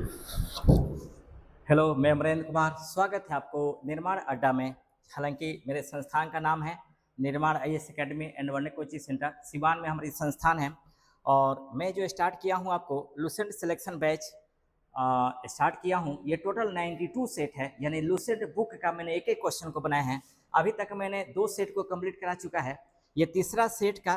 Hello, मैं अमरेंद्र कुमार। स्वागत है आपको निर्माण अड्डा में। हालांकि मेरे संस्थान का नाम है निर्माण IAS academy and one day coaching centre, Siwan में हमारी संस्थान है। और मैं जो स्टार्ट किया हूं आपको लूसेंट सिलेक्शन बैच स्टार्ट किया हूं। ये टोटल 92 सेट है, यानी लूसेंट बुक का मैंने एक एक क्वेश्चन को बनाया है। अभी तक मैंने 2 सेट को कंप्लीट करा चुका है। ये तीसरा सेट का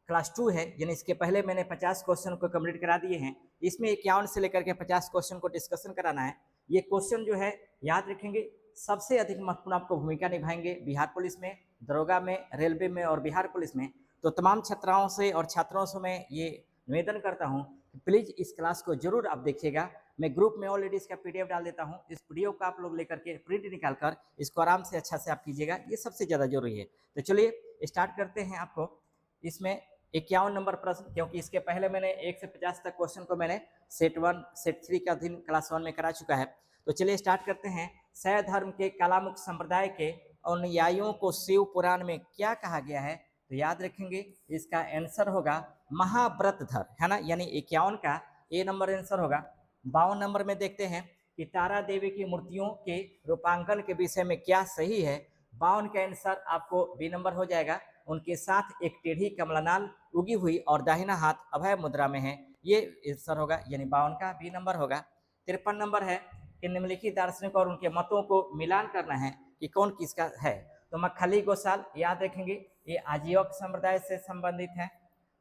क्लास 2 है, यानी इसके पहले मैंने 50 क्वेश्चन को कंप्लीट करा दिए हैं। इसमें 51 से लेकर के 50 क्वेश्चन को डिस्कशन कराना है। ये क्वेश्चन जो है याद रखेंगे, सबसे अधिक महत्वपूर्ण आपको भूमिका निभाएंगे बिहार पुलिस में, दरोगा में, रेलवे में और बिहार पुलिस में। तो तमाम छात्राओं से और छात्रों से मैं ये निवेदन करता हूँ कि प्लीज़ इस क्लास को जरूर आप देखिएगा। मैं ग्रुप में ऑलरेडी इसका पीडीएफ डाल देता हूँ। इस पीडीएफ को आप लोग लेकर के प्रिंट निकाल कर इसको आराम से अच्छा से आप कीजिएगा, ये सबसे ज़्यादा जरूरी है। तो चलिए स्टार्ट करते हैं। आपको इसमें 51 नंबर प्रश्न, क्योंकि इसके पहले मैंने 1 से 50 तक क्वेश्चन को मैंने सेट 1 सेट 3 का दिन क्लास 1 में करा चुका है। तो चलिए स्टार्ट करते हैं। शैव धर्म के कालामुख संप्रदाय के अनुयायियों को शिव पुराण में क्या कहा गया है? तो याद रखेंगे इसका आंसर होगा महाव्रतधर, है ना, यानी 51 का ए नंबर आंसर होगा। 52 नंबर में देखते हैं कि तारा देवी की मूर्तियों के रूपांकन के विषय में क्या सही है? 52 का आंसर आपको बी नंबर हो जाएगा। उनके साथ एक टेढ़ी कमलानाल उगी हुई और दाहिना हाथ अभय मुद्रा में है, ये आंसर होगा, यानी 52 का बी नंबर होगा। 53 नंबर है कि निम्नलिखित दार्शनिक और उनके मतों को मिलान करना है कि कौन किसका है। तो मखली गोसाल याद रखेंगे, ये आजीवक संप्रदाय से संबंधित है।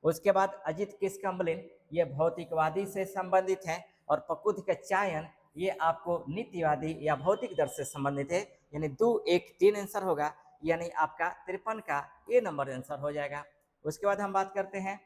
उसके बाद अजित किसकम्बलिन, ये भौतिकवादी से संबंधित है। और पकुध का चायन, ये आपको नित्यवादी या भौतिक दर्श से संबंधित है, यानी 2 1 3 आंसर होगा, यानी आपका 53 का ए नंबर आंसर हो जाएगा। उसके बाद हम बात करते हैं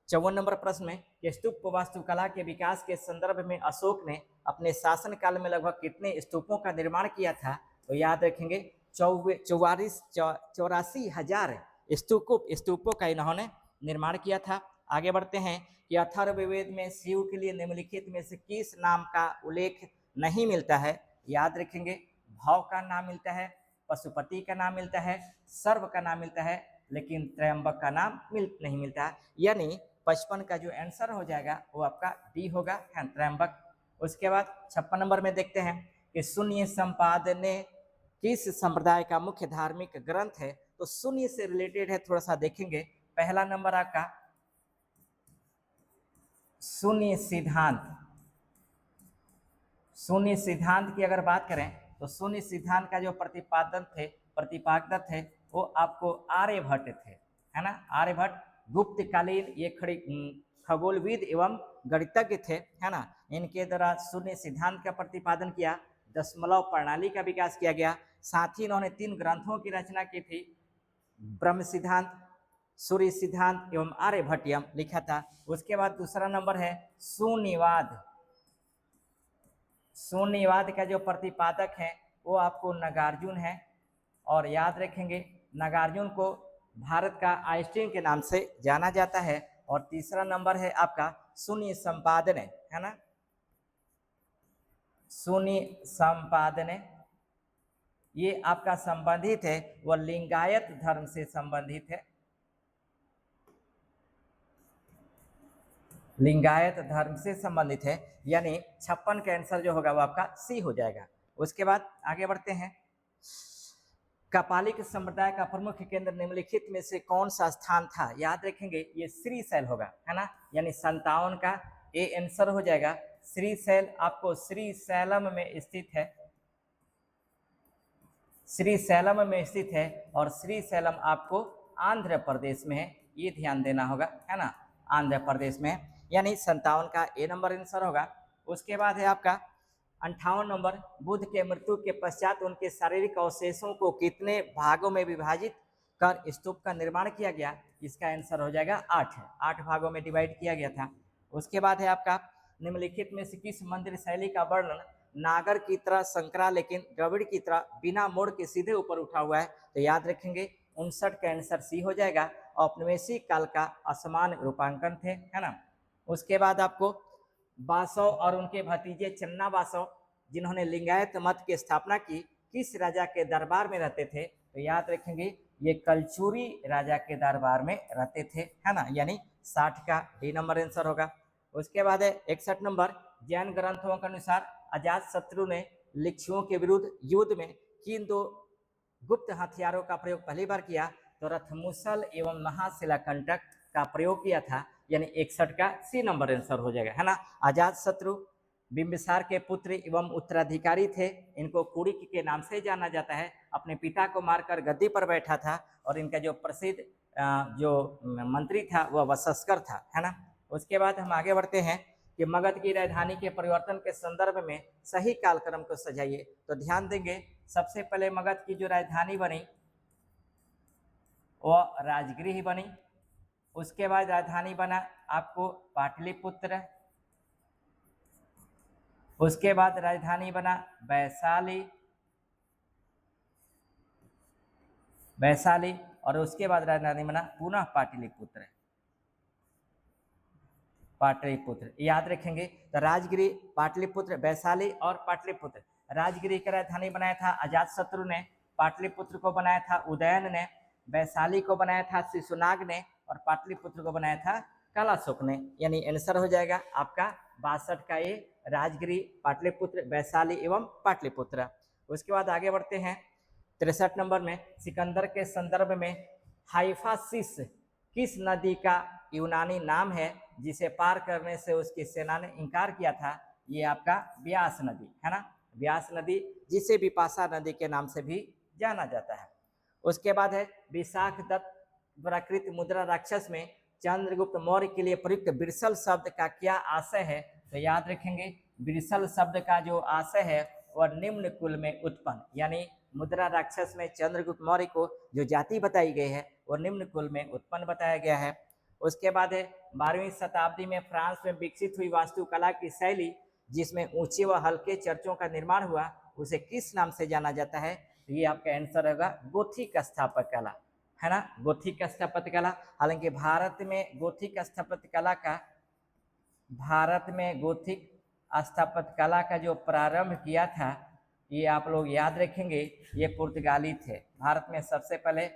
54 नंबर प्रश्न में कि स्तूप वास्तुकला के विकास के संदर्भ में अशोक ने अपने शासन काल में लगभग कितने स्तूपों का निर्माण किया था? तो याद रखेंगे 84,000 स्तूपों का इन्होंने निर्माण किया था। आगे बढ़ते हैं कि अथर्ववेद में शिव के लिए निम्नलिखित में से किस नाम का उल्लेख नहीं मिलता है? याद रखेंगे भाव का नाम मिलता है, पशुपति का नाम मिलता है, सर्व का नाम मिलता है, लेकिन त्रयंबक का नाम नहीं मिलता है, यानी 55 का जो आंसर हो जाएगा वो आपका डी होगा, है त्रयंबक। उसके बाद 56 नंबर में देखते हैं कि शून्य संपादने किस संप्रदाय का मुख्य धार्मिक ग्रंथ है? तो शून्य से रिलेटेड है, थोड़ा सा देखेंगे। पहला नंबर आपका शून्य सिद्धांत। शून्य सिद्धांत की अगर बात करें तो शून्य सिद्धांत का जो प्रतिपादक थे वो आपको आर्यभट्ट थे, है ना। आर्यभट्ट गुप्तकालीन ये खगोलविद एवं गणितज्ञ थे, है ना। इनके द्वारा शून्य सिद्धांत का प्रतिपादन किया, दशमलव प्रणाली का विकास किया गया। साथ ही इन्होंने 3 ग्रंथों की रचना की थी, ब्रह्म सिद्धांत, सूर्य सिद्धांत एवं आर्यभट्टियम लिखा था। उसके बाद दूसरा नंबर है शून्यवाद। शून्यवाद का जो प्रतिपादक है वो आपको नागार्जुन है, और याद रखेंगे नागार्जुन को भारत का आइंस्टीन के नाम से जाना जाता है। और तीसरा नंबर है आपका शून्य संपादन, है ना, शून्य संपादन, ये आपका संबंधित है, वह लिंगायत धर्म से संबंधित है, लिंगायत धर्म से संबंधित है, यानी 56 का आंसर जो होगा वो आपका सी हो जाएगा। उसके बाद आगे बढ़ते हैं। कपालिक संप्रदाय का प्रमुख केंद्र निम्नलिखित में से कौन सा स्थान था? याद रखेंगे ये श्रीशैल होगा, है ना, यानी 57 का ए आंसर हो जाएगा। श्रीशैल आपको श्रीशैलम में स्थित है, श्रीशैलम में स्थित है, और श्रीशैलम आपको आंध्र प्रदेश में है, ये ध्यान देना होगा, है ना, आंध्र प्रदेश में, यानी 57 का ए नंबर आंसर होगा। उसके बाद है आपका 58 नंबर, बुद्ध के मृत्यु के पश्चात उनके शारीरिक अवशेषों को कितने भागों में विभाजित कर स्तूप का निर्माण किया गया? इसका आंसर हो जाएगा 8 भागों में डिवाइड किया गया था। उसके बाद है आपका निम्नलिखित में से किस मंदिर शैली का वर्णन नागर की तरह संकरा लेकिन द्रविड़ की तरह बिना मोड़ के सीधे ऊपर उठा हुआ है? तो याद रखेंगे 59 का आंसर सी हो जाएगा। औपनिवेशिक काल का असमान रूपांकन थे, है ना। उसके बाद आपको बासव और उनके भतीजे चन्ना बासव, जिन्होंने लिंगायत मत की स्थापना की, किस राजा के दरबार में रहते थे? तो याद रखेंगे ये कलचुरी राजा के दरबार में रहते थे, है ना, यानी 60 का डी नंबर आंसर होगा। उसके बाद है 61 नंबर, जैन ग्रंथों के अनुसार अजातशत्रु ने लिच्छुओं के विरुद्ध युद्ध में किन दो गुप्त हथियारों का प्रयोग पहली बार किया? तो रथमुसल एवं महाशिलाकंटक का प्रयोग किया था, यानी 61 का सी नंबर आंसर हो जाएगा, है ना। अजातशत्रु बिंबिसार के पुत्र एवं उत्तराधिकारी थे। इनको कुड़िक के नाम से जाना जाता है। अपने पिता को मारकर गद्दी पर बैठा था और इनका जो प्रसिद्ध जो मंत्री था वह वसस्कर था, है ना। उसके बाद हम आगे बढ़ते हैं कि मगध की राजधानी के परिवर्तन के संदर्भ में सही कालक्रम को सजाइए। तो ध्यान देंगे, सबसे पहले मगध की जो राजधानी बनी वह राजगृह बनी। उसके बाद राजधानी बना आपको पाटलिपुत्र। उसके बाद राजधानी बना वैशाली और उसके बाद राजधानी बना पुनः पाटलिपुत्र। याद रखेंगे। तो राजगिरी, पाटलिपुत्र, वैशाली और पाटलिपुत्र। राजगिरी की राजधानी बनाया था अजातशत्रु ने, पाटलिपुत्र को बनाया था उदयन ने, वैशाली को बनाया था शिशुनाग ने और पाटलिपुत्र को बनाया था कालाशोक ने। यानी आंसर हो जाएगा आपका 62 का ये राजगिरी, पाटलिपुत्र, वैशाली एवं पाटलिपुत्र। उसके बाद आगे बढ़ते हैं 63 नंबर में, सिकंदर के संदर्भ में हाइफासिस किस नदी का यूनानी नाम है जिसे पार करने से उसकी सेना ने इनकार किया था? ये आपका व्यास नदी, है ना। व्यास नदी, जिसे विपाशा नदी के नाम से भी जाना जाता है। उसके बाद है विशाख दत्त प्राकृत मुद्रा राक्षस में चंद्रगुप्त मौर्य के लिए प्रयुक्त बिरसल शब्द का क्या आशय है? तो याद रखेंगे, बिरसल शब्द का जो आशय है वह निम्न कुल में उत्पन्न, यानी मुद्रा राक्षस में चंद्रगुप्त मौर्य को जो जाति बताई गई है वो निम्न कुल में उत्पन्न बताया गया है। उसके बाद है 12वीं शताब्दी में फ्रांस में विकसित हुई वास्तुकला की शैली जिसमें ऊंचे व हल्के चर्चों का निर्माण हुआ, उसे किस नाम से जाना जाता है? तो ये आपका आंसर होगा गोथिक स्थापत्य कला, है ना। गोथिक स्थापत्य कला। हालांकि भारत में गोथिक स्थापत्य कला का जो प्रारंभ किया था, ये आप लोग याद रखेंगे, ये पुर्तगाली थे। भारत में सबसे पहले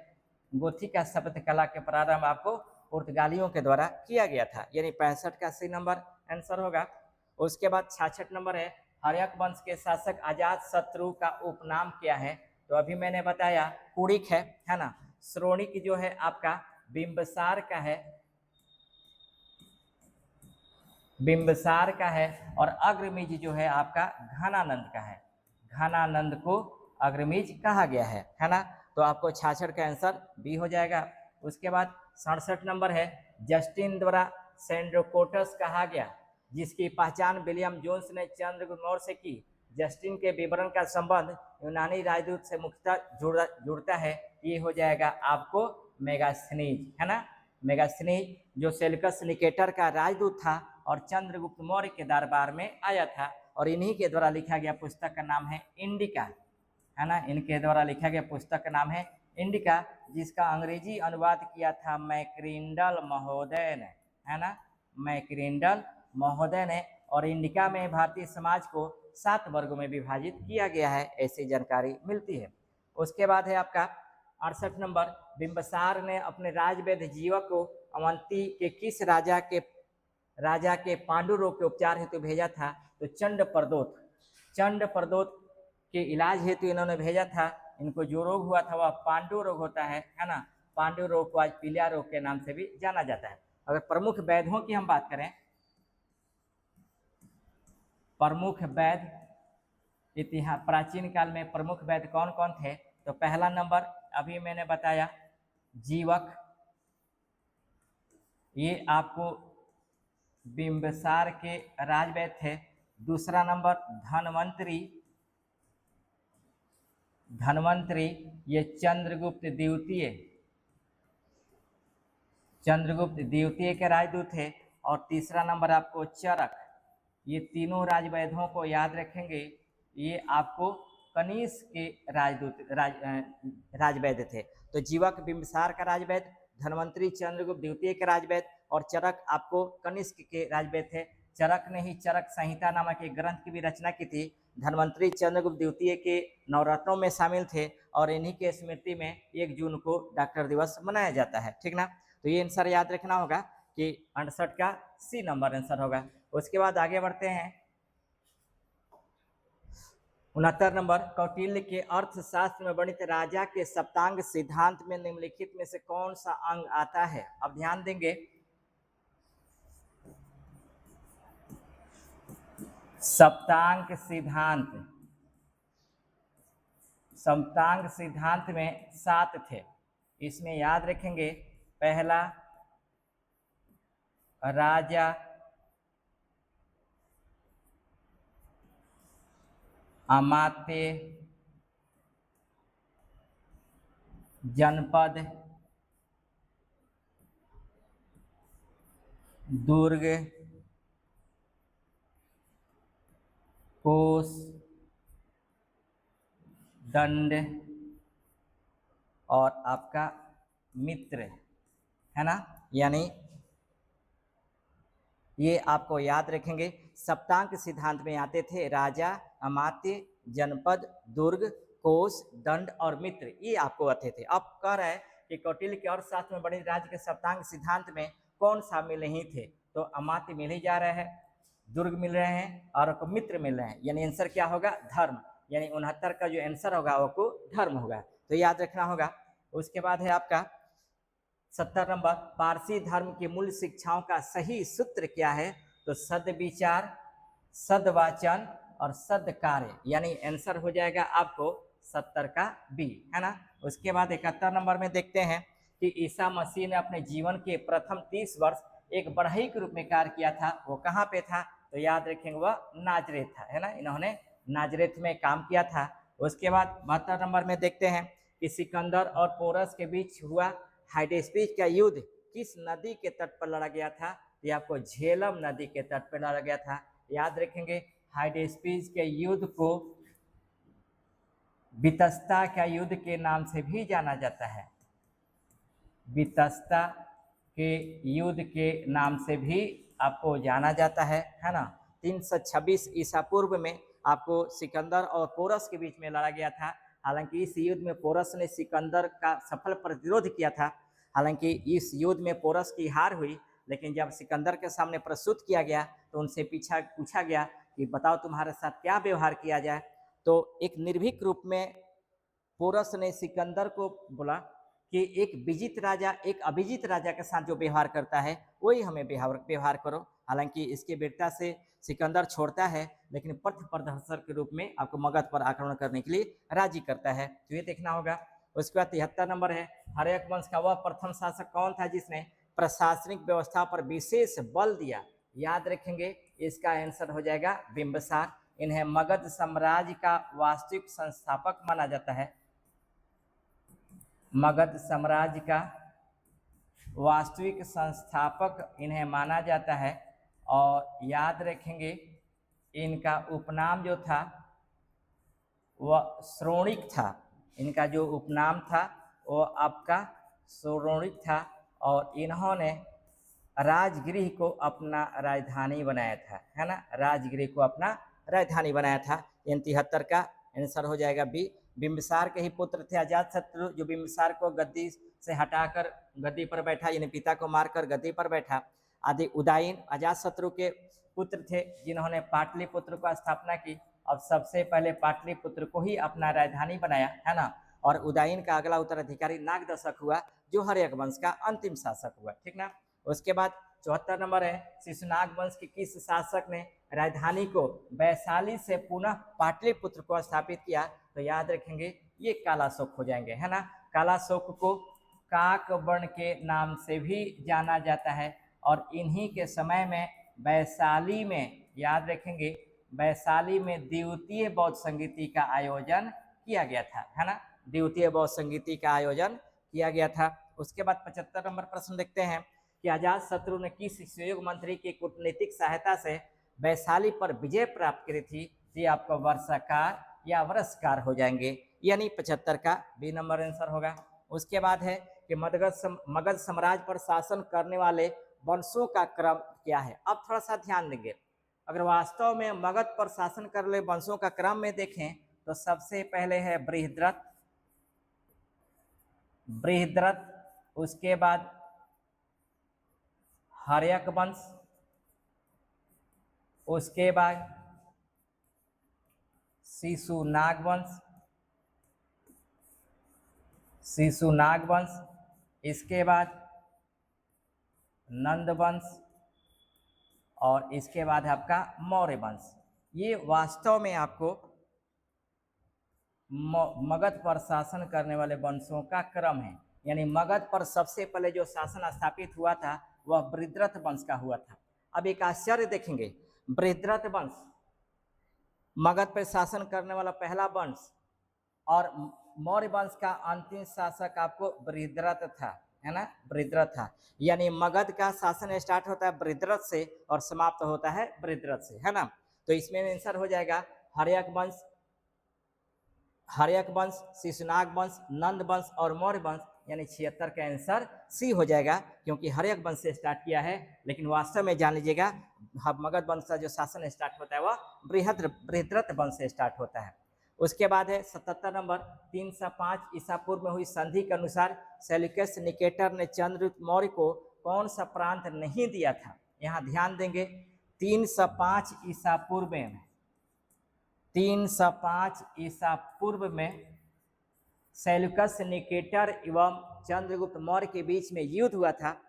गोथिक स्थापत्य कला के प्रारंभ आपको पुर्तगालियों के द्वारा किया गया था, यानी 65 का सी नंबर आंसर होगा। उसके बाद 66 नंबर है, हर्यक वंश के शासक अजातशत्रु का उपनाम क्या है? तो अभी मैंने बताया कुड़िक है ना। श्रोणिक जो है आपका बिंबिसार का है और अग्रमीज जो है आपका घनानंद का है। घनानंद को अग्रमीज कहा गया है ना। तो आपको 66 का आंसर बी हो जाएगा। उसके बाद 67 नंबर है, जस्टिन द्वारा सेंड्रोकोटस कहा गया जिसकी पहचान विलियम जोन्स ने चंद्रगुप्त मौर्य से की। जस्टिन के विवरण का संबंध यूनानी राजदूत से मुख्यतः जुड़ता है। ये हो जाएगा आपको मेगास्थनीज, है ना। मेगास्थनीज जो सेल्यूकस निकेटर का राजदूत था और चंद्रगुप्त मौर्य के दरबार में आया था और इन्हीं के द्वारा लिखा गया पुस्तक का नाम है इंडिका, है ना। इनके द्वारा लिखा गया पुस्तक का नाम है इंडिका, जिसका अंग्रेजी अनुवाद किया था मैक्रिंडल महोदय ने, है ना। मैक्रिंडल महोदय ने। और इंडिका में भारतीय समाज को 7 वर्गों में विभाजित किया गया है, ऐसी जानकारी मिलती है। उसके बाद है आपका 68 नंबर, बिंबिसार ने अपने राजवैद्य जीवक को अवंती के किस राजा के पांडु रोग के उपचार हेतु भेजा था? तो चंड प्रदोत के इलाज हेतु इन्होंने भेजा था। इनको जो रोग हुआ था वह पांडु रोग होता है ना। पांडु रोग को आज पीलिया रोग के नाम से भी जाना जाता है। अगर प्रमुख वैद्यों की हम बात करें, प्रमुख वैद्य इतिहास प्राचीन काल में प्रमुख वैद्य कौन कौन थे? तो पहला नंबर अभी मैंने बताया जीवक, ये आपको बिंबिसार के राजवैद्य थे। दूसरा नंबर धनवंतरी, ये चंद्रगुप्त द्वितीय के राजदूत थे। और तीसरा नंबर आपको चरक, ये तीनों राजवैद्यों को याद रखेंगे, ये आपको कनिष्क के राजवैद्य थे। तो जीवक बिंबिसार का राजवैद्य, धनवंतरी चंद्रगुप्त द्वितीय के राजवैद्य और चरक आपको कनिष्क के राजवैद्य थे। चरक ने ही चरक संहिता नामक एक ग्रंथ की भी रचना की थी। धनवंतरी चंद्रगुप्त द्वितीय के नवरत्नों में शामिल थे और इन्हीं के स्मृति में 1 जून को डॉक्टर दिवस मनाया जाता है, ठीक ना। तो ये आंसर याद रखना होगा कि 68 का सी नंबर आंसर होगा। उसके बाद आगे बढ़ते हैं 69 नंबर, कौटिल्य के अर्थशास्त्र में वर्णित राजा के सप्तांग सिद्धांत में निम्नलिखित में से कौन सा अंग आता है? अब ध्यान देंगे, सप्तांग सिद्धांत, सप्तांग सिद्धांत में 7 थे, इसमें याद रखेंगे पहला राजा, अमात्य, जनपद, दुर्ग, कोष, दंड और आपका मित्र, है ना। यानी ये आपको याद रखेंगे, सप्तांग सिद्धांत में आते थे राजा, अमात्य, जनपद, दुर्ग, कोष, दंड और मित्र, ये आपको आते थे। अब कह रहे हैं कि कौटिल्य के अर्थशास्त्र में बड़े राज्य के सप्तांग सिद्धांत में कौन शामिल नहीं थे? तो अमात्य मिल ही जा रहे हैं, दुर्ग मिल रहे हैं और मित्र मिल रहे हैं, यानी आंसर क्या होगा? धर्म। यानी 69 का जो आंसर होगा वो धर्म होगा, तो याद रखना होगा। उसके बाद है आपका 70 नंबर, पारसी धर्म की मूल शिक्षाओं का सही सूत्र क्या है? तो सद्विचार, सद्वाचन और सद्कार्य, यानी आंसर हो जाएगा आपको 70 का बी, है ना। उसके बाद 71 नंबर में देखते हैं कि ईसा मसीह ने अपने जीवन के प्रथम 30 वर्ष एक बढ़ई के रूप में कार्य किया था, वो कहाँ पे था? तो याद रखेंगे वह नाजरेथ था, है ना, इन्होंने नाजरेथ में काम किया था। उसके बाद 72 नंबर में देखते हैं कि सिकंदर और पोरस के बीच हुआ हाइडेस्पिस का युद्ध किस नदी के तट पर लड़ा गया था? ये आपको झेलम नदी के तट पर लड़ा गया था। याद रखेंगे हाइडेस्पिस के युद्ध को बितस्ता का युद्ध के नाम से भी जाना जाता है, बितस्ता के युद्ध के नाम से भी आपको जाना जाता है ना। 326 ईसा पूर्व में आपको सिकंदर और पोरस के बीच में लड़ा गया था। हालांकि इस युद्ध में पोरस ने सिकंदर का सफल प्रतिरोध किया था। हालांकि इस युद्ध में पोरस की हार हुई, लेकिन जब सिकंदर के सामने प्रस्तुत किया गया तो उनसे पूछा गया कि बताओ तुम्हारे साथ क्या व्यवहार किया जाए। तो एक निर्भीक रूप में पोरस ने सिकंदर को बोला कि एक विजित राजा एक अभिजित राजा के साथ जो व्यवहार करता है वही हमें व्यवहार करो। हालांकि इसके वीरता से सिकंदर छोड़ता है, लेकिन पथ प्रदर्शक के रूप में आपको मगध पर आक्रमण करने के लिए राजी करता है, तो ये देखना होगा। उसके बाद 73 नंबर है, हर्यक वंश का वह प्रथम शासक कौन था जिसने प्रशासनिक व्यवस्था पर विशेष बल दिया? याद रखेंगे इसका आंसर हो जाएगा बिंबिसार। इन्हें मगध साम्राज्य का वास्तविक संस्थापक माना जाता है, मगध साम्राज्य का वास्तविक संस्थापक इन्हें माना जाता है। और याद रखेंगे इनका उपनाम जो था वह श्रोणिक था, इनका जो उपनाम था वो आपका श्रोणिक था। और इन्होंने राजगृह को अपना राजधानी बनाया था, है ना, राजगृह को अपना राजधानी बनाया था। इन 73 का आंसर हो जाएगा बी। बिंबिसार के ही पुत्र थे अजातशत्रु, जो बिंबिसार को गद्दी से हटाकर गद्दी पर बैठा, यानी पिता को मारकर गद्दी पर बैठा। आदि उदयन अजातशत्रु के पुत्र थे जिन्होंने पाटलिपुत्र को स्थापना की। अब सबसे पहले पाटलिपुत्र को ही अपना राजधानी बनाया, है ना। और उदयन का अगला उत्तराधिकारी नागदशक हुआ, जो हर्यक वंश का अंतिम शासक हुआ, ठीक ना। उसके बाद 74 नंबर है, शिशुनाग वंश के किस शासक ने राजधानी को वैशाली से पुनः पाटलिपुत्र को स्थापित किया? तो याद रखेंगे ये कालाशोक हो जाएंगे, है ना। कालाशोक को काकवर्ण के नाम से भी जाना जाता है। और इन्हीं के समय में वैशाली में, याद रखेंगे वैशाली में द्वितीय बौद्ध संगीति का आयोजन किया गया था, है ना, द्वितीय बौद्ध संगीति का आयोजन किया गया था। उसके बाद 75 नंबर प्रश्न देखते हैं कि अजातशत्रु ने किस सहयोग मंत्री की कूटनीतिक सहायता से वैशाली पर विजय प्राप्त करी थी? ये आपको वर्षाकार या वर्षकार हो जाएंगे, यानी 75 का बी नंबर आंसर होगा। उसके बाद है कि मगध साम्राज्य पर शासन करने वाले वंशों का क्रम क्या है? अब थोड़ा सा ध्यान देंगे, अगर वास्तव में मगध पर शासन कर रहे वंशों का क्रम में देखें तो सबसे पहले है बृहद्रथ, उसके बाद हर्यक वंश, उसके बाद शिशुनाग वंश, शिशुनाग वंश, इसके बाद नंद वंश और इसके बाद है आपका मौर्य वंश। ये वास्तव में आपको मगध पर शासन करने वाले वंशों का क्रम है। यानी मगध पर सबसे पहले जो शासन स्थापित हुआ था वह बृहद्रथ वंश का हुआ था। अब एक आश्चर्य देखेंगे, बृहद्रथ वंश मगध पर शासन करने वाला पहला वंश और मौर्य वंश का अंतिम शासक आपको बृहद्रथ था, है ना, बृहद्रथ था। यानी मगध का शासन स्टार्ट होता है बृहद्रथ से और समाप्त होता है बृहद्रथ से, है ना। तो इसमें आंसर हो जाएगा हर्यक वंश, हर्यक वंश, शिशुनाग वंश, नंद वंश और मौर्य वंश, यानी 76 का आंसर सी हो जाएगा, क्योंकि हर्यक वंश से स्टार्ट किया है। लेकिन वास्तव में जान लीजिएगा मगध वंश का जो शासन स्टार्ट होता है वह बृहद्रथ वंश से स्टार्ट होता है। उसके बाद है 77 नंबर, 305 ईसा पूर्व में हुई संधि के अनुसार सेल्यूकस निकेटर ने चंद्रगुप्त मौर्य को कौन सा प्रांत नहीं दिया था। यहाँ ध्यान देंगे 305 ईसा पूर्व में, 305 ईसा पूर्व में सेल्यूकस निकेटर एवं चंद्रगुप्त मौर्य के बीच में युद्ध हुआ था।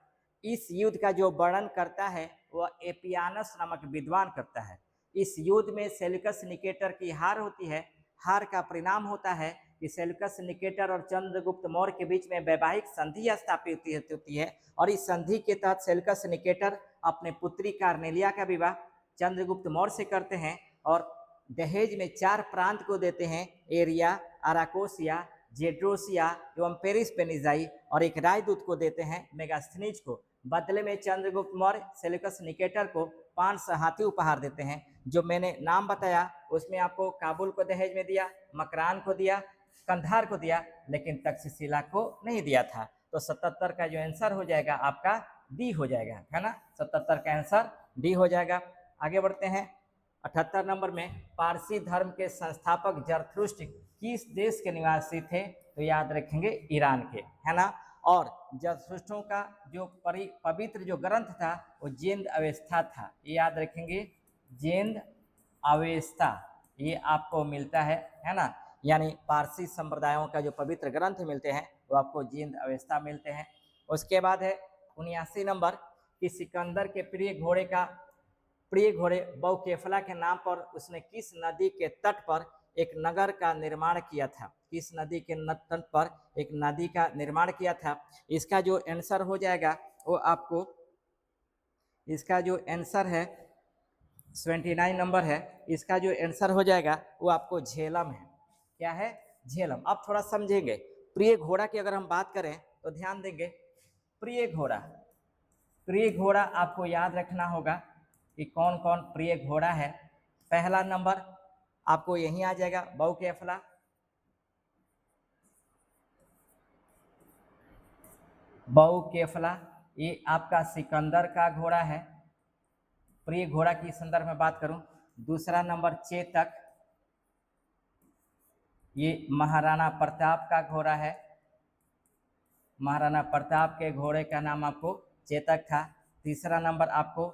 इस युद्ध का जो वर्णन करता है वह एपियानस नामक विद्वान करता है। इस युद्ध में सेल्यूकस निकेटर की हार होती है। हार का परिणाम होता है कि सेल्यूकस निकेटर और चंद्रगुप्त मौर्य के बीच में वैवाहिक संधि स्थापित होती है और इस संधि के तहत सेल्यूकस निकेटर अपने पुत्री कार्नेलिया का विवाह चंद्रगुप्त मौर्य से करते हैं और दहेज में 4 प्रांत को देते हैं, एरिया, अराकोसिया, जेड्रोसिया एवं पेरिस पेनिजाई, और एक राजदूत को देते हैं मेगास्थनीज को। बदले में चंद्रगुप्त मौर्य सेल्यूकस निकेटर को 5 हाथी उपहार देते हैं। जो मैंने नाम बताया उसमें आपको काबुल को दहेज में दिया, मकरान को दिया, कंधार को दिया, लेकिन तक्षशिला को नहीं दिया था। तो 77 का जो आंसर हो जाएगा आपका डी हो जाएगा, है ना, 77 का आंसर डी हो जाएगा। आगे बढ़ते हैं 78 नंबर में, पारसी धर्म के संस्थापक जरथुष्ट्र किस देश के निवासी थे। तो याद रखेंगे ईरान के, है ना। और जरथुष्ट्रों का जो पवित्र जो ग्रंथ था वो जेंद अवेस्ता था, ये याद रखेंगे, जेंद अवेस्ता, ये आपको मिलता है ना। यानी पारसी संप्रदायों का जो पवित्र ग्रंथ मिलते हैं वो आपको जेंद अवेस्ता मिलते हैं। उसके बाद है 79 नंबर कि सिकंदर के प्रिय घोड़े बौकेफला के नाम पर उसने किस नदी के तट पर एक नगर का निर्माण किया था। किस नदी के तट पर एक नदी का निर्माण किया था। इसका जो आंसर हो जाएगा वो आपको, इसका जो आंसर है 79 नंबर है, इसका जो आंसर हो जाएगा वो आपको झेलम है। क्या है? झेलम। अब थोड़ा समझेंगे, प्रिय घोड़ा की अगर हम बात करें तो ध्यान देंगे, प्रिय घोड़ा, प्रिय घोड़ा आपको याद रखना होगा कि कौन कौन प्रिय घोड़ा है। पहला नंबर आपको यहीं आ जाएगा, बौकेफला, बौकेफला, ये आपका सिकंदर का घोड़ा है, प्रिय घोड़ा की संदर्भ में बात करूं। दूसरा नंबर चेतक, ये महाराणा प्रताप का घोड़ा है, महाराणा प्रताप के घोड़े का नाम आपको चेतक था। तीसरा नंबर आपको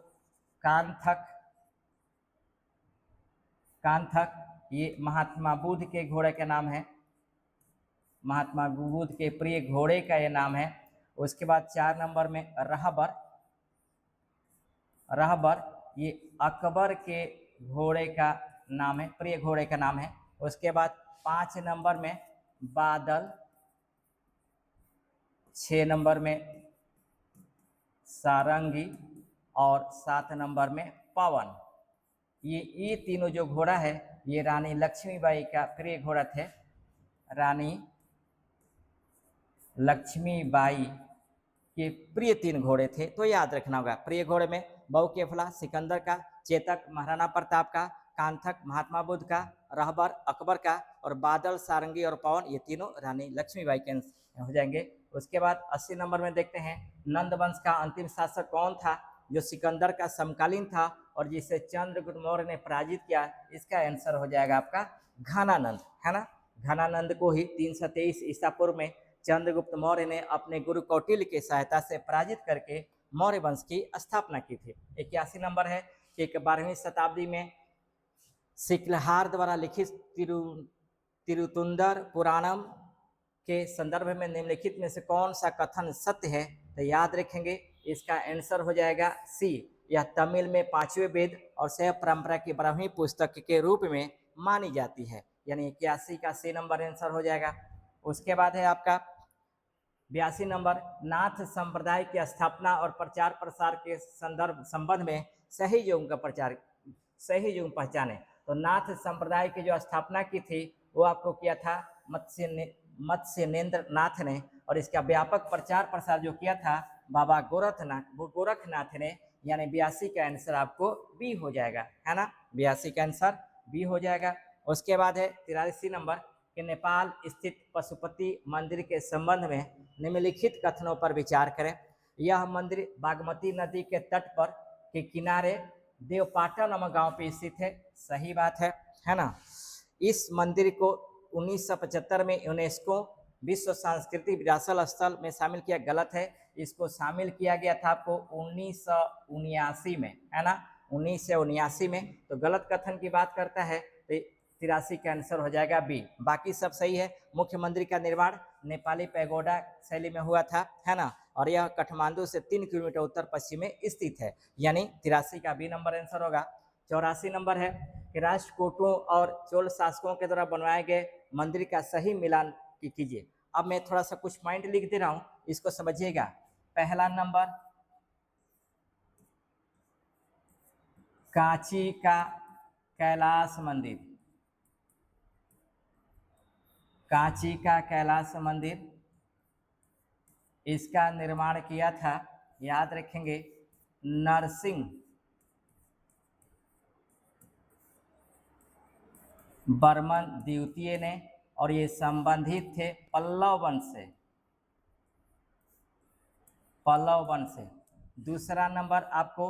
कांथक, कांथक, ये महात्मा बुद्ध के घोड़े का नाम है, महात्मा बुद्ध के प्रिय घोड़े का ये नाम है। उसके बाद 4 नंबर में रहबर, रहबर ये अकबर के घोड़े का नाम है, प्रिय घोड़े का नाम है। उसके बाद 5 नंबर में बादल, 6 नंबर में सारंगी और 7 नंबर में पवन। ये तीनों जो घोड़ा है ये रानी लक्ष्मीबाई का प्रिय घोड़ा थे, रानी लक्ष्मीबाई के प्रिय 3 घोड़े थे। तो याद रखना होगा, प्रिय घोड़े में बौकेफला सिकंदर का, चेतक महाराणा प्रताप का, कांथक महात्मा बुद्ध का, रहबर अकबर का और बादल सारंगी और पवन ये तीनों रानी लक्ष्मीबाई के हो जाएंगे। उसके बाद 80 नंबर में देखते हैं, नंद वंश का अंतिम शासक कौन था जो सिकंदर का समकालीन था और जिसे चंद्रगुप्त मौर्य ने पराजित किया। इसका आंसर हो जाएगा आपका घनानंद, है ना। घनानंद को ही 323 ईसा पूर्व में चंद्रगुप्त मौर्य ने अपने गुरु कौटिल्य की सहायता से पराजित करके मौर्य वंश की स्थापना की थी। 81 नंबर है कि 12वीं शताब्दी में सिकलहार द्वारा लिखित तिरुतुंदर पुराणम के संदर्भ में निम्नलिखित में से कौन सा कथन सत्य है? तो याद रखेंगे इसका आंसर हो जाएगा सी। यह तमिल में 5वें वेद और शैव परंपरा की 12वीं पुस्तक के रूप में मानी जाती है, यानी 81 का सी नंबर आंसर हो जाएगा। उसके बाद है आपका 82 नंबर, नाथ संप्रदाय की स्थापना और प्रचार प्रसार के संबंध में सही युग पहचाने। तो नाथ संप्रदाय की जो स्थापना की थी वो आपको किया था मत्स्येंद्र नाथ ने, और इसका व्यापक प्रचार प्रसार जो किया था बाबा गोरखनाथ ने, यानी 82 का आंसर आपको बी हो जाएगा, है ना। 82 का आंसर बी हो जाएगा। उसके बाद है 83 नंबर कि नेपाल स्थित पशुपति मंदिर के संबंध में निम्नलिखित कथनों पर विचार करें। यह मंदिर बागमती नदी के तट पर के किनारे देवपाटा नामक गांव पे स्थित है। सही बात है ना। इस मंदिर को 1975 में यूनेस्को विश्व सांस्कृतिक विरासत स्थल में शामिल किया, गलत है। इसको शामिल किया गया था आपको 1979 में, है ना, 1979 में। तो गलत कथन की बात करता है तो 83 का आंसर हो जाएगा बी। बाकी सब सही है। मुख्य मंदिर का निर्माण नेपाली पैगोडा शैली में हुआ था, है ना, और यह काठमांडू से 3 किलोमीटर उत्तर पश्चिम में स्थित है, यानी 83 का बी नंबर आंसर होगा। 84 नंबर है कि राष्ट्रकूटों और चोल शासकों के द्वारा बनवाए गए मंदिर का सही मिलान कीजिए। अब मैं थोड़ा सा कुछ पॉइंट लिख दे रहा हूं, इसको समझिएगा। पहला नंबर, कांची का कैलाश मंदिर, कांची का कैलाश मंदिर, इसका निर्माण किया था, याद रखेंगे, नरसिंह वर्मन द्वितीय ने, और ये संबंधित थे पल्लव वंश से। दूसरा नंबर आपको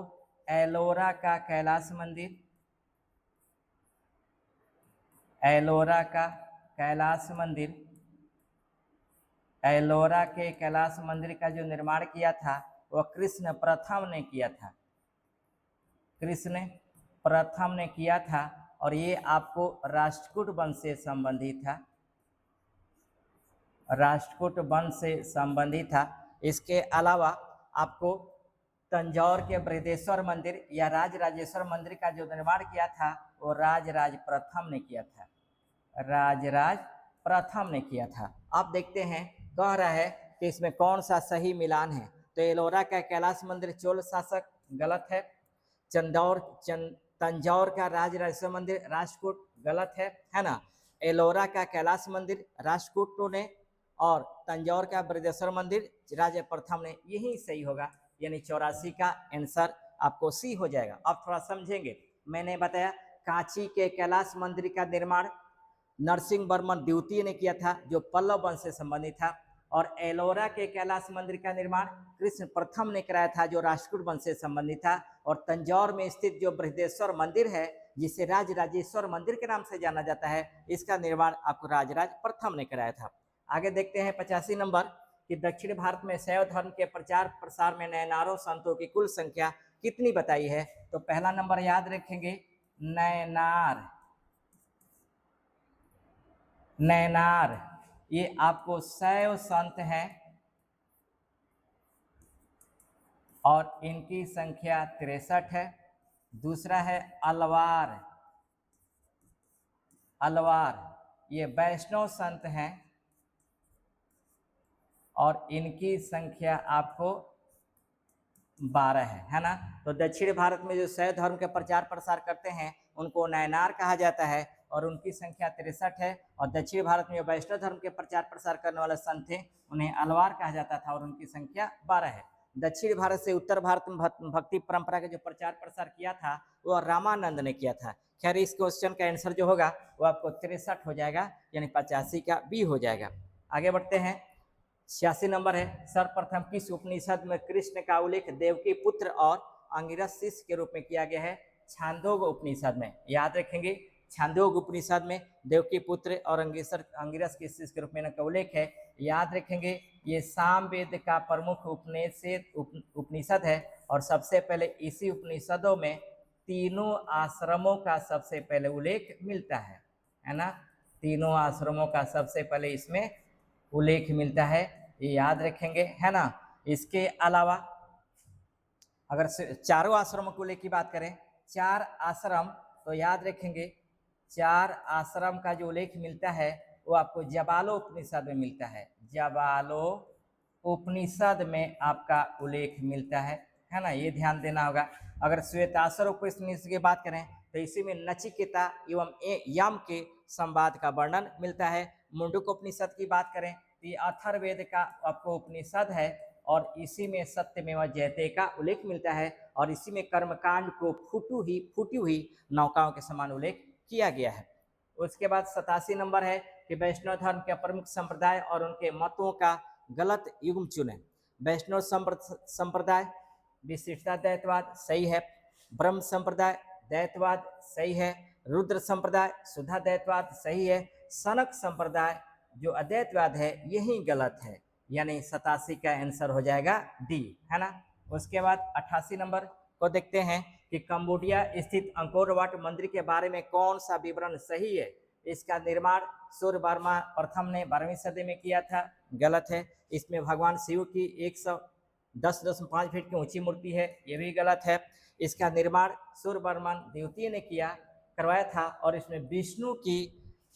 एलोरा का कैलाश मंदिर, एलोरा का कैलाश मंदिर, एलोरा के कैलाश मंदिर का जो निर्माण किया था वह कृष्ण प्रथम ने किया था, कृष्ण प्रथम ने किया था, और ये आपको राष्ट्रकूट वंश से संबंधित था, राष्ट्रकूट वंश से संबंधित था। इसके अलावा आपको तंजौर के बृहदेश्वर मंदिर या राजराजेश्वर मंदिर का जो निर्माण किया था वो राजराज प्रथम ने किया था, राजराज प्रथम ने किया था। अब देखते हैं, कह रहा है कि इसमें कौन सा सही मिलान है। तो एलोरा का कैलाश मंदिर चोल शासक, गलत है। तंजौर का राजराजेश्वर मंदिर राष्ट्रकूट, गलत है ना। एलोरा का कैलाश मंदिर राष्ट्रकूटों ने, और तंजौर का बृहदेश्वर मंदिर राजा प्रथम ने, यही सही होगा, यानी 84 का आंसर आपको सी हो जाएगा। अब थोड़ा समझेंगे। मैंने बताया कांची के कैलाश मंदिर का निर्माण नरसिंह वर्मन द्वितीय ने किया था, जो पल्लव वंश से संबंधित था, और एलोरा के कैलाश मंदिर का निर्माण कृष्ण प्रथम ने कराया था, जो राष्ट्रकूट वंश से संबंधित था। और तंजौर में स्थित जो बृहदेश्वर मंदिर है, जिसे राजराजेश्वर मंदिर के नाम से जाना जाता है, इसका निर्माण आपको राजराज प्रथम ने कराया था। आगे देखते हैं 85 नंबर कि दक्षिण भारत में शैव धर्म के प्रचार प्रसार में नयनारों संतों की कुल संख्या कितनी बताई है। तो पहला नंबर याद रखेंगे, नयनार, नयनार ये आपको शैव संत हैं और इनकी संख्या 63 है। दूसरा है अलवार, अलवार ये वैष्णव संत हैं और इनकी संख्या आपको 12 है ना। तो दक्षिण भारत में जो शैव धर्म के प्रचार प्रसार करते हैं उनको नयनार कहा जाता है और उनकी संख्या 63 है। और दक्षिण भारत में वैष्णव धर्म के प्रचार प्रसार करने वाले संत थे, उन्हें अलवार कहा जाता था और उनकी संख्या 12 है। दक्षिण भारत से उत्तर भारत में भक्ति परंपरा का जो प्रचार प्रसार किया था वो रामानंद ने किया था। खैर इस क्वेश्चन का आंसर जो होगा वो आपको 63 हो जाएगा, यानी 85 का बी हो जाएगा। आगे बढ़ते हैं, 86 नंबर है, सर्वप्रथम किस उपनिषद में कृष्ण का उल्लेख देवकी पुत्र और अंगिरस शिष्य के रूप में किया गया है। छांदोग्य उपनिषद में, याद रखेंगे छांदोग्य उपनिषद में देवकी पुत्र और अंगिरस के शिष्य के रूप में इनका उल्लेख है। याद रखेंगे ये सामवेद का प्रमुख उपनिषद है और सबसे पहले इसी उपनिषदों में तीनों आश्रमों का सबसे पहले उल्लेख मिलता है ना। तीनों आश्रमों का सबसे पहले इसमें उल्लेख मिलता है, ये याद रखेंगे, है ना। इसके अलावा अगर चारों आश्रमों के उल्लेख की बात करें, 4 आश्रम, तो याद रखेंगे 4 आश्रम का जो उल्लेख मिलता है वो आपको जबालो उपनिषद में मिलता है। जबालो उपनिषद में आपका उल्लेख मिलता है ना, ये ध्यान देना होगा। अगर श्वेताश्वर उपनिषद की बात करें तो इसी में नचिकेता एवं यम के संवाद का वर्णन मिलता है। मुंडक उपनिषद की बात करें तो ये अथर्ववेद का आपको उपनिषद है और इसी में सत्यमेव जयते का उल्लेख मिलता है और इसी में कर्मकांड को फूटी हुई नौकाओं के समान उल्लेख किया गया है। उसके बाद 87 नंबर है कि वैष्णव धर्म के प्रमुख संप्रदाय और उनके मतों का गलत युग्म चुने। वैष्णव संप्रदाय विशिष्टता दैतवाद सही है, ब्रह्म संप्रदाय दैतवाद सही है, रुद्र संप्रदाय शुद्धा दैतवाद सही है, सनक संप्रदाय जो अद्वैतवाद है यही गलत है, यानी 87 का आंसर हो जाएगा डी, है ना। उसके बाद 88 नंबर को देखते हैं कि कंबोडिया स्थित अंकोर वाट मंदिर के बारे में कौन सा विवरण सही है। इसका निर्माण सूर्यवर्मा प्रथम ने 12वीं सदी में किया था, गलत है। इसमें भगवान शिव की 110.5 फीट की ऊंची मूर्ति है, ये भी गलत है। इसका निर्माण सूर्यवर्मन द्वितीय ने करवाया था और इसमें विष्णु की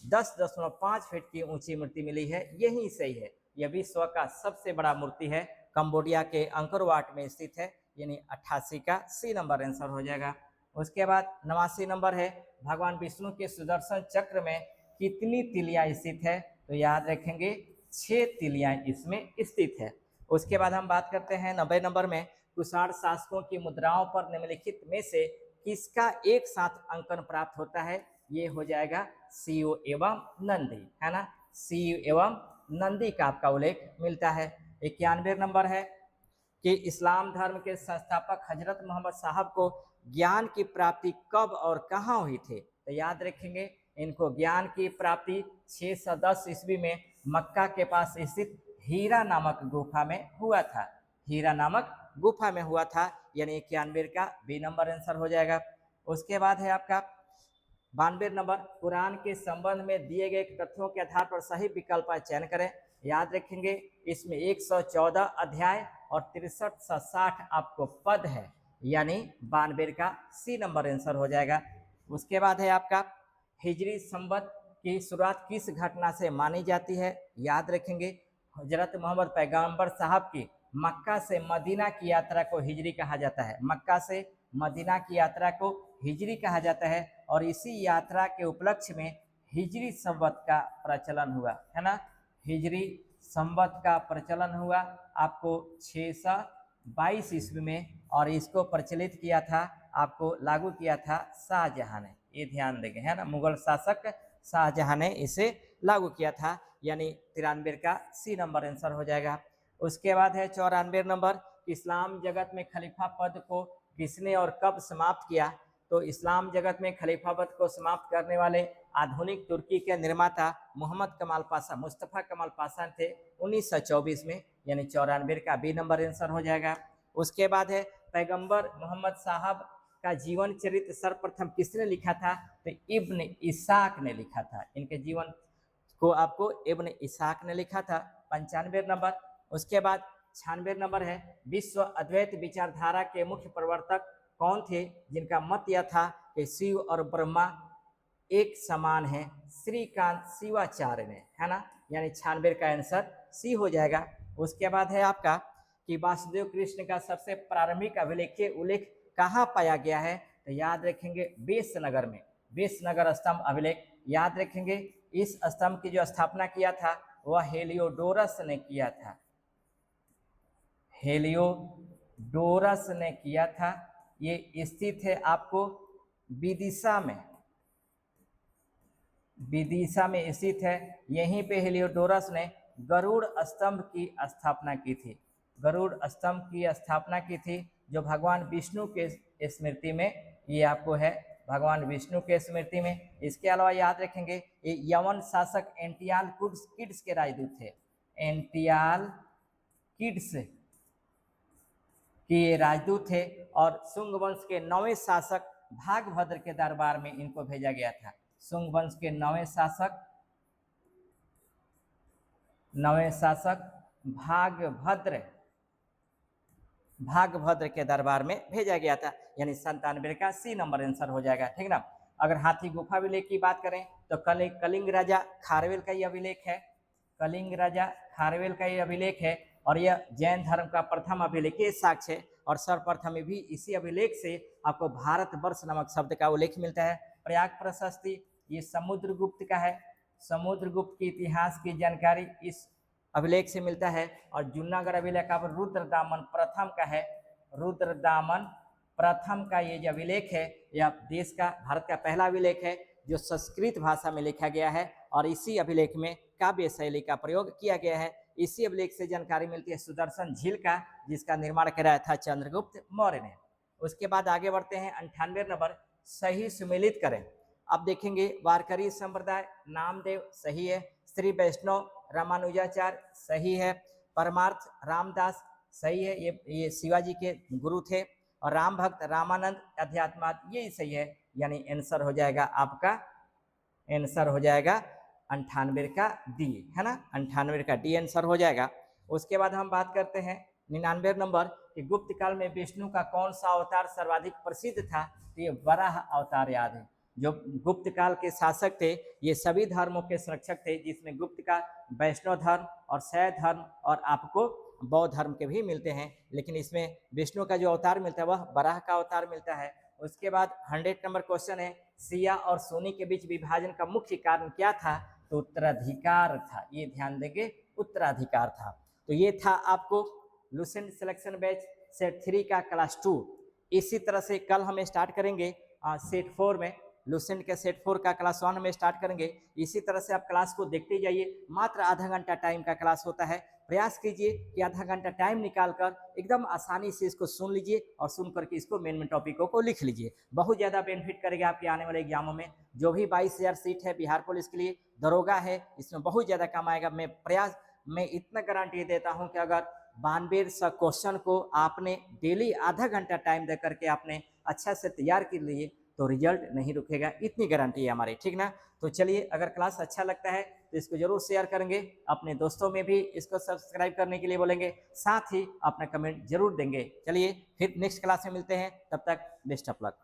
10.5 फीट की ऊंची मूर्ति मिली है, यही सही है। यह विश्व का सबसे बड़ा मूर्ति है, कंबोडिया के अंकोर वाट में स्थित है, यानी 88 का सी नंबर आंसर हो जाएगा। उसके बाद 89 नंबर है भगवान विष्णु के सुदर्शन चक्र में कितनी तिलियां स्थित है, तो याद रखेंगे 6 तिलियां इसमें स्थित है। उसके बाद हम बात करते हैं 90 नंबर में कुषाण शासकों की मुद्राओं पर निम्नलिखित में से किसका एक साथ अंकन प्राप्त होता है, ये हो जाएगा सीयू एवं नंदी, है ना। सीयू एवं नंदी का आपका उल्लेख मिलता है। 91 नंबर है कि इस्लाम धर्म के संस्थापक हजरत मोहम्मद साहब को ज्ञान की प्राप्ति कब और कहाँ हुई थी, तो याद रखेंगे इनको ज्ञान की प्राप्ति 610 ईस्वी में मक्का के पास स्थित हीरा नामक गुफा में हुआ था। हीरा नामक गुफा में हुआ था, यानी 91 का बी नंबर आंसर हो जाएगा। उसके बाद है आपका 92 नंबर, कुरान के संबंध में दिए गए तथ्यों के आधार पर सही विकल्प का चयन करें। याद रखेंगे इसमें 114 अध्याय और 63-60 आपको पद है, यानी 92 का सी नंबर आंसर हो जाएगा। उसके बाद है आपका हिजरी संवत की शुरुआत किस घटना से मानी जाती है। याद रखेंगे हजरत मोहम्मद पैगंबर साहब की मक्का से मदीना की यात्रा को हिजरी कहा जाता है। मक्का से मदीना की यात्रा को हिजरी कहा जाता है और इसी यात्रा के उपलक्ष्य में हिजरी संवत का प्रचलन हुआ, है ना। हिजरी संवत का प्रचलन हुआ आपको 622 ईस्वी में और इसको प्रचलित किया था, आपको लागू किया था शाहजहां ने, ये ध्यान देंगे, है ना। मुगल शासक शाहजहां ने इसे लागू किया था, यानी 93 का सी नंबर आंसर हो जाएगा। उसके बाद है 94 नंबर, इस्लाम जगत में खलीफा पद को किसने और कब समाप्त किया, तो इस्लाम जगत में खलीफा पद को समाप्त करने वाले आधुनिक तुर्की के निर्माता मोहम्मद कमाल पाशा, मुस्तफ़ा कमाल पाशा थे 1924 में, यानी 94 का बी नंबर आंसर हो जाएगा। उसके बाद है पैगंबर मोहम्मद साहब का जीवन चरित्र सर्वप्रथम किसने लिखा था, तो इब्न इसाक ने लिखा था। इनके जीवन को आपको इब्न इसाक ने लिखा था, 95 नंबर। उसके बाद 96 नंबर है विश्व अद्वैत विचारधारा के मुख्य प्रवर्तक कौन थे, जिनका मत यह था कि शिव और ब्रह्मा एक समान है, श्रीकांत शिवाचार्य ने, है ना, यानी 96 का आंसर सी हो जाएगा। उसके बाद है आपका कि वासुदेव कृष्ण का सबसे प्रारंभिक अभिलेखीय उल्लेख कहाँ पाया गया है, तो याद रखेंगे बेसनगर में, बेसनगर स्तंभ अभिलेख। याद रखेंगे इस स्तंभ की जो स्थापना किया था वह हेलियोडोरस ने किया था, हेलियोडोरस ने किया था। ये स्थित है आपको विदिशा में, विदिशा में स्थित है। यहीं पे हेलियोडोरस ने गरुड़ स्तंभ की स्थापना की थी, गरुड़ स्तंभ की स्थापना की थी, जो भगवान विष्णु के स्मृति में, ये आपको है भगवान विष्णु के स्मृति में। इसके अलावा याद रखेंगे ये यवन शासक एंटियाल किड्स के राजदूत थे, एंटियाल किड्स के राजदूत थे और शुंग वंश के 9वें शासक भागभद्र के दरबार में इनको भेजा गया था। शुंग वंश के नवे शासक भागभद्र के दरबार में भेजा गया था, यानी 97 का सी नंबर आंसर हो जाएगा, ठीक ना। अगर हाथी गुफा अभिलेख की बात करें तो कलिंग राजा खारवेल का यह अभिलेख है, कलिंग राजा खारवेल का यह अभिलेख है, और यह जैन धर्म का प्रथम अभिलेख साक्ष्य है। और सर्वप्रथम भी इसी अभिलेख से आपको भारतवर्ष नामक शब्द का उल्लेख मिलता है। प्रयाग प्रशस्ति ये समुद्रगुप्त का है, समुद्रगुप्त के इतिहास की जानकारी इस अभिलेख से मिलता है। और जूनागढ़ अभिलेख आप रुद्रदामन प्रथम का है, रुद्रदामन प्रथम का ये जो अभिलेख है यह देश का भारत का पहला अभिलेख है जो संस्कृत भाषा में लिखा गया है, और इसी अभिलेख में काव्य शैली का प्रयोग किया गया है। इसी अभिलेख से जानकारी मिलती है सुदर्शन झील का, जिसका निर्माण कराया था चंद्रगुप्त मौर्य ने। उसके बाद आगे बढ़ते हैं 98 नंबर, सही सुमेलित करें। अब देखेंगे वारकरी संप्रदाय नामदेव सही है, श्री वैष्णव रामानुजाचार्य सही है, परमार्थ रामदास सही है, ये शिवाजी के गुरु थे, और राम भक्त रामानंद अध्यात्माद ये सही है, यानी आंसर हो जाएगा आपका, आंसर हो जाएगा 98 का डी, है ना, 98 का डी आंसर हो जाएगा। उसके बाद हम बात करते हैं 99 नंबर कि गुप्त काल में विष्णु का कौन सा अवतार सर्वाधिक प्रसिद्ध था। तो ये वराह अवतार याद है। जो गुप्त काल के शासक थे ये सभी धर्मों के संरक्षक थे, जिसमें गुप्त का वैष्णव धर्म और शैव धर्म और आपको बौद्ध धर्म के भी मिलते हैं, लेकिन इसमें विष्णु का जो अवतार मिलता है वह वराह का अवतार मिलता है। उसके बाद 100 नंबर क्वेश्चन है, सिया और सुन्नी के बीच विभाजन का मुख्य कारण क्या था। तो उत्तराधिकार था, ये ध्यान देंगे, उत्तराधिकार था। तो ये था आपको लुसेंट सिलेक्शन बैच सेट 3 का क्लास 2। इसी तरह से कल हम स्टार्ट करेंगे सेट 4 में, लुसेंट के सेट 4 का क्लास 1 में स्टार्ट करेंगे। इसी तरह से आप क्लास को देखते जाइए, मात्र आधा घंटा टाइम का क्लास होता है। प्रयास कीजिए कि आधा घंटा टाइम निकालकर एकदम आसानी से इसको सुन लीजिए और सुन करके इसको मेन टॉपिकों को लिख लीजिए। बहुत ज़्यादा बेनिफिट करेगा आपके आने वाले एग्जामों में। जो भी 22,000 सीट है बिहार पुलिस के लिए, दरोगा है, इसमें बहुत ज़्यादा काम आएगा। मैं इतना गारंटी देता हूँ कि अगर 9200 क्वेश्चन को आपने डेली आधा घंटा टाइम दे करके आपने अच्छा से तैयार कर लिए तो रिजल्ट नहीं रुकेगा, इतनी गारंटी है हमारी, ठीक ना। तो चलिए, अगर क्लास अच्छा लगता है तो इसको जरूर शेयर करेंगे, अपने दोस्तों में भी इसको सब्सक्राइब करने के लिए बोलेंगे, साथ ही अपना कमेंट जरूर देंगे। चलिए फिर नेक्स्ट क्लास में मिलते हैं, तब तक बेस्ट ऑफ लक।